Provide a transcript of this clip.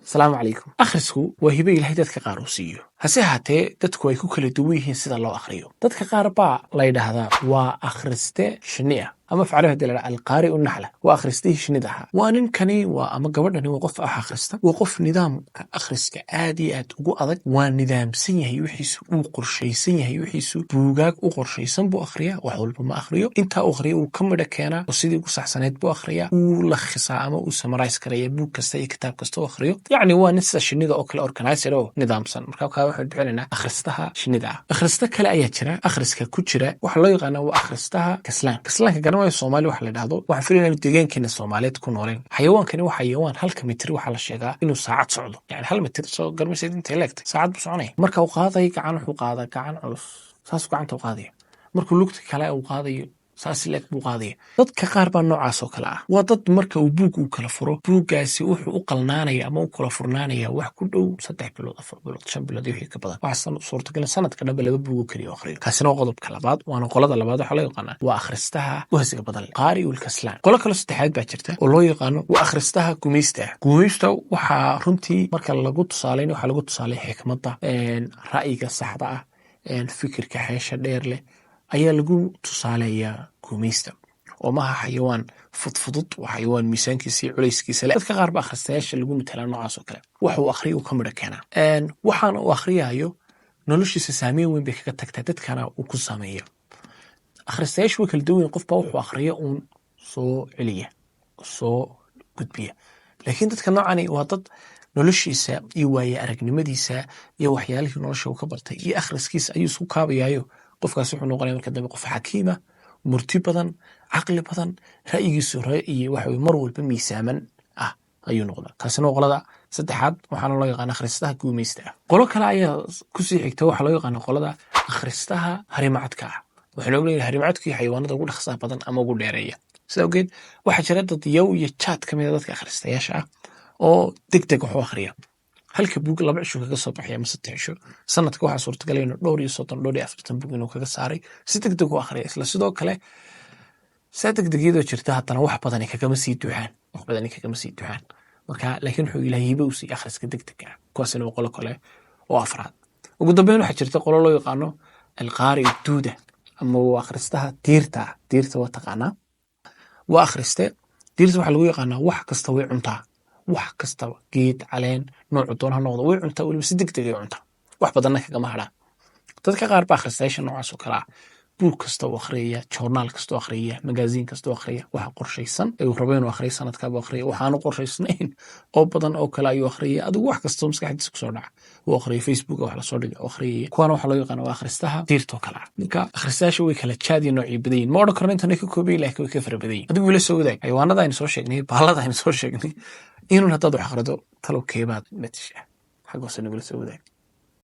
asalaamu calaykum. akhrisku waa hibe ilaahay dadka qaar uu siiyo, hase haatee dadku ay ku kala duwan yihiin sida loo akhriyo. dadka qaar baa la yidhaahdaa waa akhriste shinni ah, ama faclo hadii la dhaha alqaari unaxla, waa akhristihii shinnida ahaa. waa ninkani waa ama gabadhani waa qof wax akhrista, waa qof nidaamka akhriska aad iyo aad ugu adag, waa nidaamsan yahay wixiisu, uu qorshaysan yahay wixiisu, buugaag u qorshaysan buu akhriyaa, wax walba ma akhriyo. intaa uu akhriyo uu ka midha keenaa oo sidii ugu saxsaneyd buu akhriyaa, uu lakhisaa ama uu samarais karaya buug kasta iyo kitaab kasta u akhriyo. yacni waa nin sida shinnida oo kale organizer oo nidaamsan. marka waxaan bixinaynaa akhristaha shinnida ah. akhrista kale ayaa jira, akhriska ku jira waxa loo yaqaana waa akhristaha kaslaan. kaslaanka garanayo Soomaali wax la dhahdo, waxaan filaynaa inuu deegaankeena Soomaaliyeed ku nooleen. xayawaankani waa xayawaan halka mitir waxaa la sheegaa inuu saacad socdo, yani hal mitir soo garmaysayd intay leegtay saacad buu soconaya. marka uu qaaday gacan wuxuu qaadaa gacan culus, saasuu gacanta u qaadaya. markuu lugta kale uu qaadayo saas leeg buu qaadaya. dadka qaar baa noocaas oo kale ah. waa dad marka uu buug uu kala furo, buuggaasi wuxuu u qalnaanaya ama u kala furnaanaya wax ku dhow 3 bilood 4 bilood 5 bilood iyo wixii ka badan. waxaa suurtagal sanadka dhanba 2 buug kaliya akhriyo. kaasina waa qodobka labaad, waana qolada labaad waxaa loo yaqaanaa waa akhristaha wahsiga badan, qaari ul kaslaan. qolo kale saddexaad baa jirta oo loo yaqaano waa akhristaha gumaysta. gumaysta waxaa runtii marka lagu tusaaleyn waxaa lagu tusaalay xikmadda, ra'yiga saxda ah, fikirka xeesha dheer leh ayaa lagu tusaaleeyaa gumaysta. oo maaha xayawaan fudfudud, waa xayawaan miisaankiisa iyo culayskiisa leh. dadka qaar ba akhristayaasha lagu matalaa noocaas oo kale, waxa uu akhriyo uu ka midha keenaa. waxaan uu akhriyayo noloshiisa saameyn weyn bay kaga tagtaa, dadkana uu ku saameeyo. akhristayaashu way kala duwan yihiin, qofbaa wuxuu akhriyo uun soo celiya, soo gudbiya. laakiin dadka noocani waa dad noloshiisa iyo waaye aragnimadiisa iyo waxyaalihii nolosha uu ka bartay iyo akhriskiisa ayuu isku kaabayaayo. qofkaas wuxuu noqonaya marka dambe qof xakiima, murti badan, caqli badan, ra'yigiisu ra'yi waxa mar walba miisaaman ah ayuu noqdaa. kaasina waa qolada saddexaad, waxaana loo yaqaan akhristaha gumaysta ah. qolo kale ayaa kusii xigta, waxaa loo yaqaana qolada akhristaha harimacadka ah. waxaynu ognahay harimacadku iyo xayawaanada ugu dhaqsaha badan ama ugu dheereeya. sida awgeed waxaa jira dad yow iyo jaad ka mida dadka akhristayaasha ah oo deg deg wax u akhriya. halka buug 2 cisho kaga soo baxay ama 3 cisho. sanadka waxaa suurtagal ah inuu 40 buug inuu kaga saaray, si deg deg u akhriya. isla sidoo kale saa degdegyadoo jirta haddana wax badan kagama sii duuxaan. marka laakiin wuxuu ilaahay hibe u siiyey akhriska degdega ah. kuwaasina waa qolo kale oo afraad. ugu dambeyn waxaa jirta qolo loo yaqaano alqaari duuda, ama waa akhristaha diirta ah. diirta waa taqaanaa, waa akhriste. diirta waxaa lagu yaqaanaa wax kasta way cuntaa, wax kastaba geed caleen noocu doon ha noqdo way cuntaa, weliba si degdeg ay cuntaa, wax badanna kagama hadhaan. dadka qaar baa akhristayaasha noocaas oo kale ah. buug kasta uu akhriyaya, joornaal kasta uu akhriyaya, magaasiin kasta uu akhriyaya, waxa qorshaysan ee uu rabo inuu akhriyo sanadkaaba akhriya, waxaanu qorshaysnayn oo badan oo kale ayuu akhriyaya. adigu wax kasta maskaxdiisa kusoo dhaca uu akhriyo, facebook wax lasoo dhigay akhriyaya. kuwana waxaa loo yaqaana waa akhristaha diirta oo kale ah. marka akhristayaasha way kala jaadiya noocii badan yihiin. ma odhan karno intan ay ka koobayin, laakiin way ka fara badan yihin. adigu ila soo wadaag xayawaanada aynu soo sheegnay, bahalada aynu soo sheegnay, inuun haddaad wax akhrido talow keebaad matisha xaggoose nagula soo wadaag.